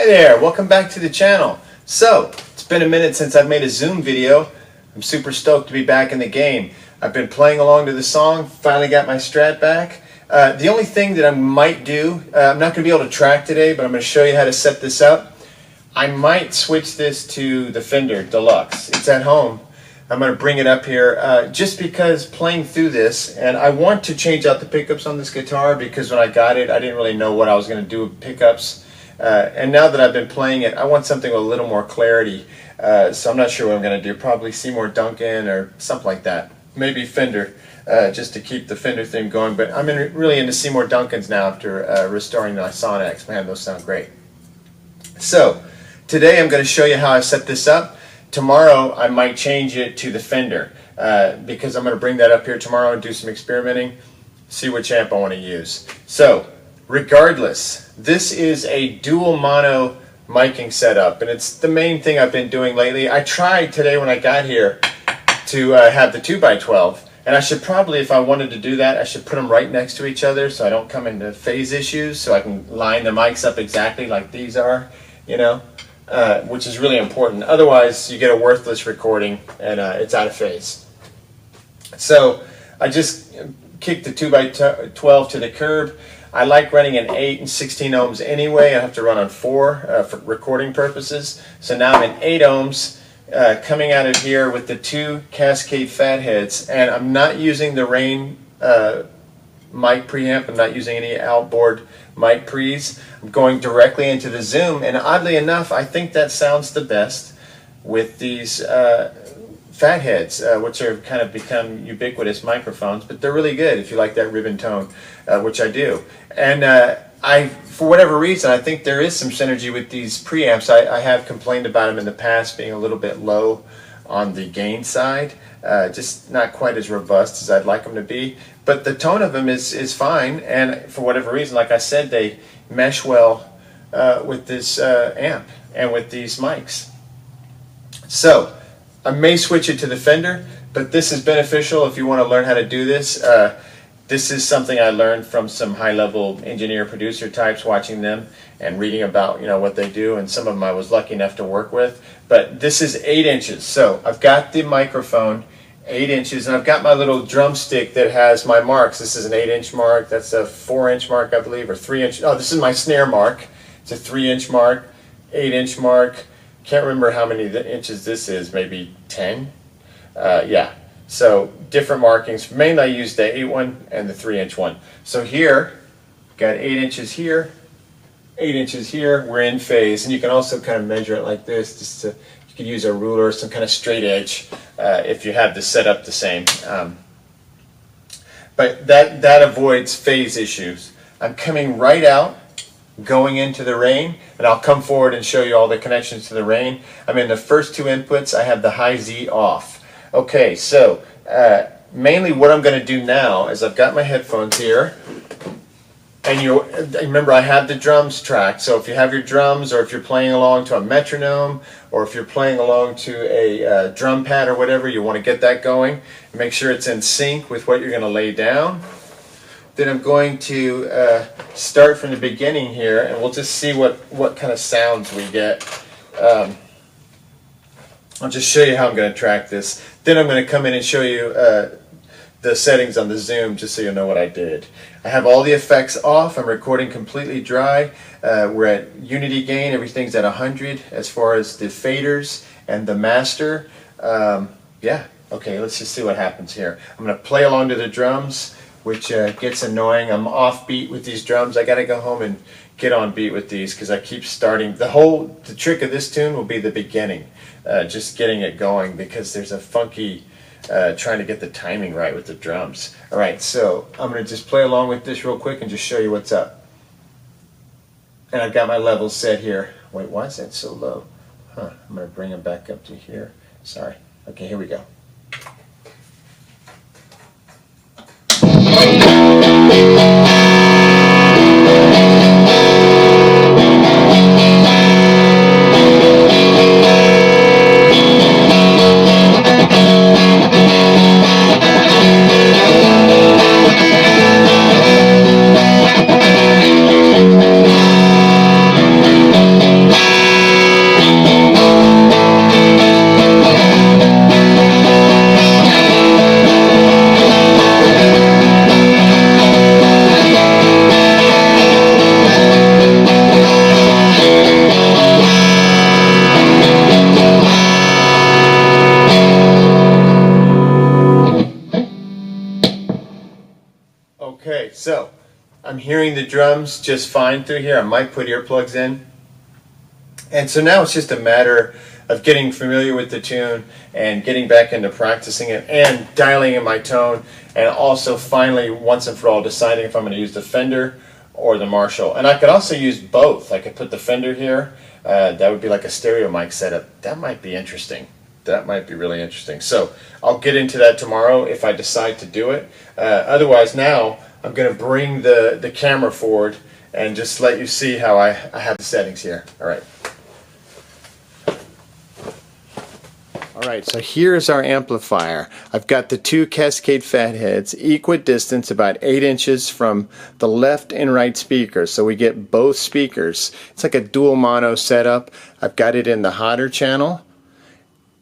there, welcome back to the channel. So, it's been a minute since I've made a Zoom video. I'm super stoked to be back in the game. I've been playing along to the song, finally got my Strat back. The only thing that I might do, I'm not going to be able to track today, but I'm going to show you how to set this up. I might switch this to the Fender Deluxe. It's at home. I'm going to bring it up here just because playing through this, and I want to change out the pickups on this guitar because when I got it, I didn't really know what I was going to do with pickups. And now that I've been playing it, I want something with a little more clarity. So I'm not sure what I'm going to do. Probably Seymour Duncan or something like that. Maybe Fender, just to keep the Fender theme going. But I'm really into Seymour Duncans now after restoring my Sonics. Man, those sound great. So today I'm going to show you how I set this up. Tomorrow I might change it to the Fender because I'm going to bring that up here tomorrow and do some experimenting, see which amp I want to use. So regardless, this is a dual mono miking setup, and it's the main thing I've been doing lately. I tried today when I got here to have the 2x12, and I should probably, if I wanted to do that, I should put them right next to each other so I don't come into phase issues, so I can line the mics up exactly like these are, you know, which is really important. Otherwise, you get a worthless recording, and it's out of phase. So I just kicked the 2x12 to the curb. I like running an 8 and 16 ohms anyway. I have to run on 4 for recording purposes. So now I'm in 8 ohms coming out of here with the 2 Cascade Fatheads. And I'm not using the Rain mic preamp. I'm not using any outboard mic pre's. I'm going directly into the Zoom. And oddly enough, I think that sounds the best with these Fatheads, which are kind of become ubiquitous microphones, but they're really good if you like that ribbon tone, which I do. And for whatever reason, I think there is some synergy with these preamps. I have complained about them in the past being a little bit low on the gain side, just not quite as robust as I'd like them to be. But the tone of them is fine, and for whatever reason, like I said, they mesh well with this amp and with these mics. So I may switch it to the Fender, but this is beneficial if you want to learn how to do this. This is something I learned from some high-level engineer producer types, watching them and reading about what they do, and some of them I was lucky enough to work with. But this is 8 inches, so I've got the microphone 8 inches, and I've got my little drumstick that has my marks. This is an 8-inch mark. That's a 4-inch mark, I believe, or 3-inch. Oh, this is my snare mark. It's a 3-inch mark, 8-inch mark. Can't remember how many inches this is, maybe 10? Yeah, so different markings. Mainly I use the 8 one and the 3-inch one. So here, got 8 inches here, 8 inches here, we're in phase. And you can also kind of measure it like this, just to, you could use a ruler or some kind of straight edge if you have this set up the same. But that avoids phase issues. I'm coming right out, going into the Rain, and I'll come forward and show you all the connections to the Rain. I'm in the first 2 inputs. I have the high Z off. Okay, so mainly what I'm going to do now is I've got my headphones here, and remember I have the drums tracked. So if you have your drums, or if you're playing along to a metronome, or if you're playing along to a drum pad or whatever, you want to get that going. Make sure it's in sync with what you're going to lay down. Then I'm going to start from the beginning here, and we'll just see what kind of sounds we get. I'll just show you how I'm going to track this. Then I'm going to come in and show you the settings on the Zoom, just so you know what I did. I have all the effects off. I'm recording completely dry. We're at unity gain. Everything's at 100 as far as the faders and the master. Yeah, okay, let's just see what happens here. I'm going to play along to the drums, which gets annoying. I'm off beat with these drums. I got to go home and get on beat with these because I keep starting. The trick of this tune will be the beginning, just getting it going, because there's a funky trying to get the timing right with the drums. All right, so I'm going to just play along with this real quick and just show you what's up. And I've got my levels set here. Wait, why is that so low? Huh, I'm going to bring them back up to here. Sorry. Okay, here we go. So I'm hearing the drums just fine through here. I might put earplugs in. And so now it's just a matter of getting familiar with the tune and getting back into practicing it and dialing in my tone, and also finally, once and for all, deciding if I'm going to use the Fender or the Marshall. And I could also use both. I could put the Fender here. That would be like a stereo mic setup. That might be interesting. That might be really interesting. So I'll get into that tomorrow if I decide to do it. Otherwise, now I'm going to bring the camera forward and just let you see how I have the settings here. All right. Alright, so here's our amplifier. I've got the two Cascade Fatheads, equidistant, about 8 inches from the left and right speakers, so we get both speakers. It's like a dual mono setup. I've got it in the hotter channel,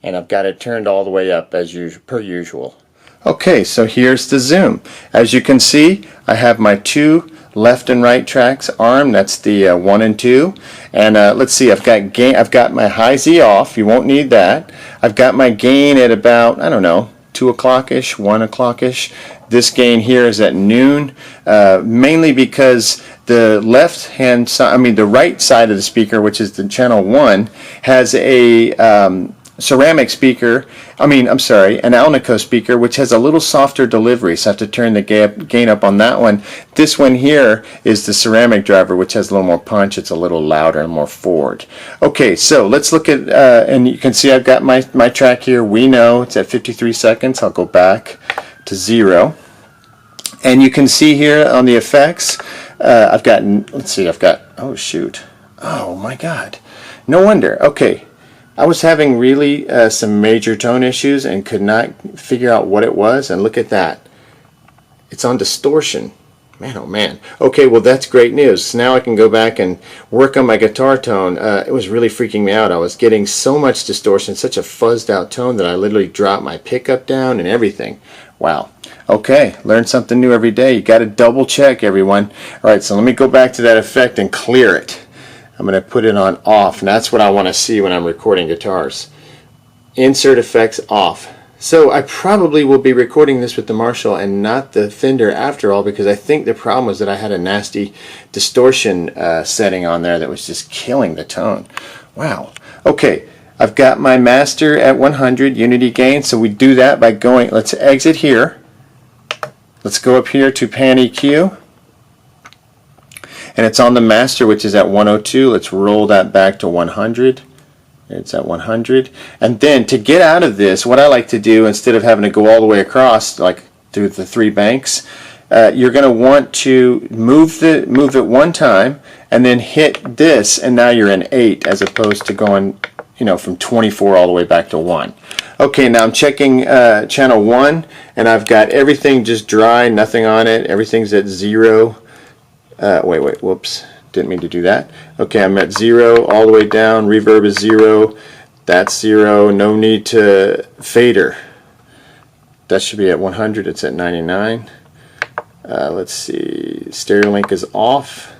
and I've got it turned all the way up as per usual. Okay, so here's the zoom. As you can see, I have my two left and right tracks armed. That's the 1 and 2. And let's see, I've got gain. I've got my high Z off. You won't need that. I've got my gain at about, I don't know, 2 o'clock-ish, 1 o'clock-ish. This gain here is at noon, mainly because the left hand side, I mean the right side of the speaker, which is the channel 1, has a ceramic speaker, an Alnico speaker, which has a little softer delivery, so I have to turn the gain up on that one. This one here is the ceramic driver, which has a little more punch. It's a little louder and more forward. Okay, so let's look at, and you can see I've got my track here. We know it's at 53 seconds. I'll go back to 0. And you can see here on the effects, I've got, oh shoot, oh my god, no wonder. Okay, I was having really some major tone issues and could not figure out what it was, and look at that. It's on distortion. Man, oh man. Okay, well that's great news. So now I can go back and work on my guitar tone. It was really freaking me out. I was getting so much distortion, such a fuzzed out tone that I literally dropped my pickup down and everything. Wow. Okay, learn something new every day. You got to double check, everyone. Alright, so let me go back to that effect and clear it. I'm going to put it on off, and that's what I want to see when I'm recording guitars. Insert effects off. So I probably will be recording this with the Marshall and not the Fender after all, because I think the problem was that I had a nasty distortion setting on there that was just killing the tone. Wow. Okay, I've got my master at 100 unity gain, so we do that by going, let's exit here. Let's go up here to Pan EQ. And it's on the master, which is at 102. Let's roll that back to 100. It's at 100. And then to get out of this, what I like to do, instead of having to go all the way across, like through the 3 banks, you're going to want to move it one time and then hit this, and now you're in 8 as opposed to going, from 24 all the way back to 1. Okay, now I'm checking channel 1, and I've got everything just dry, nothing on it. Everything's at 0. Wait, whoops, didn't mean to do that. Okay, I'm at 0 all the way down, reverb is 0, that's 0, no need to fader. That should be at 100, it's at 99. Let's see, stereo link is off,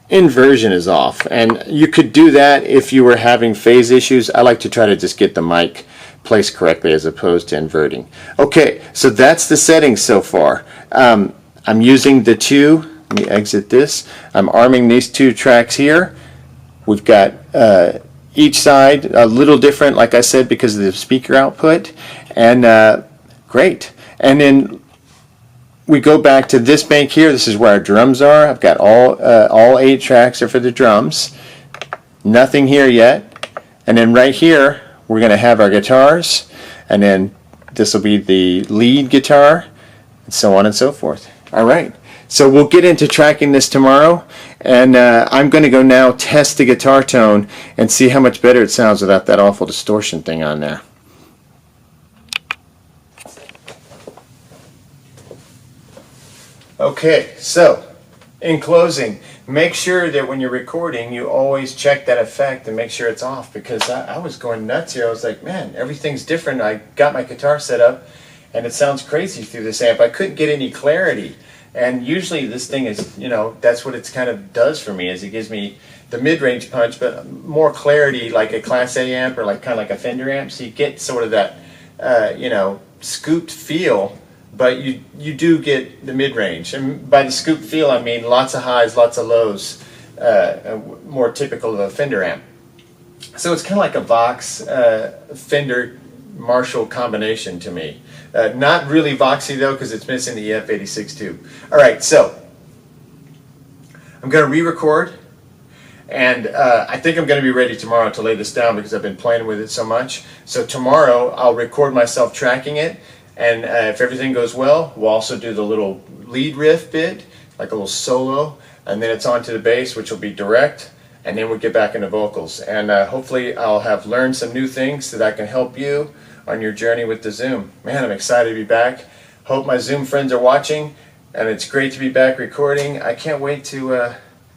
inversion is off, and you could do that if you were having phase issues. I like to try to just get the mic placed correctly as opposed to inverting. Okay, so that's the settings so far. I'm using the two. Let me exit this. I'm arming these 2 tracks here. We've got each side a little different, like I said, because of the speaker output. And great. And then we go back to this bank here. This is where our drums are. I've got all 8 tracks are for the drums. Nothing here yet. And then right here, we're going to have our guitars. And then this will be the lead guitar, and so on and so forth. All right. So we'll get into tracking this tomorrow, and I'm going to go now test the guitar tone and see how much better it sounds without that awful distortion thing on there. Okay, so in closing, make sure that when you're recording you always check that effect and make sure it's off, because I was going nuts here. I was like, man, everything's different. I got my guitar set up and it sounds crazy through this amp. I couldn't get any clarity. And usually this thing is, that's what it kind of does for me, is it gives me the mid-range punch, but more clarity like a Class A amp or kind of like a Fender amp. So you get sort of that, scooped feel but you do get the mid-range. And by the scoop feel, I mean lots of highs, lots of lows, more typical of a Fender amp. So it's kind of like a Vox Fender Marshall combination to me. Not really Voxy though, because it's missing the EF86 tube. Alright, so I'm going to re-record, and I think I'm going to be ready tomorrow to lay this down because I've been playing with it so much. So tomorrow I'll record myself tracking it, and if everything goes well, we'll also do the little lead riff bit, like a little solo, and then it's on to the bass, which will be direct, and then we'll get back into vocals. And hopefully I'll have learned some new things that I can help you on your journey with the Zoom. Man, I'm excited to be back. Hope my Zoom friends are watching, and it's great to be back recording. I can't wait to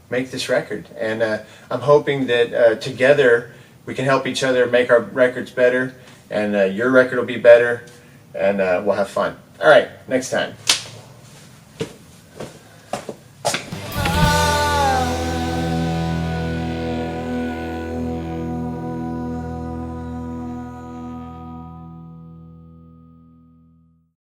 make this record, and I'm hoping that together we can help each other make our records better, and your record will be better, and we'll have fun. Alright, next time.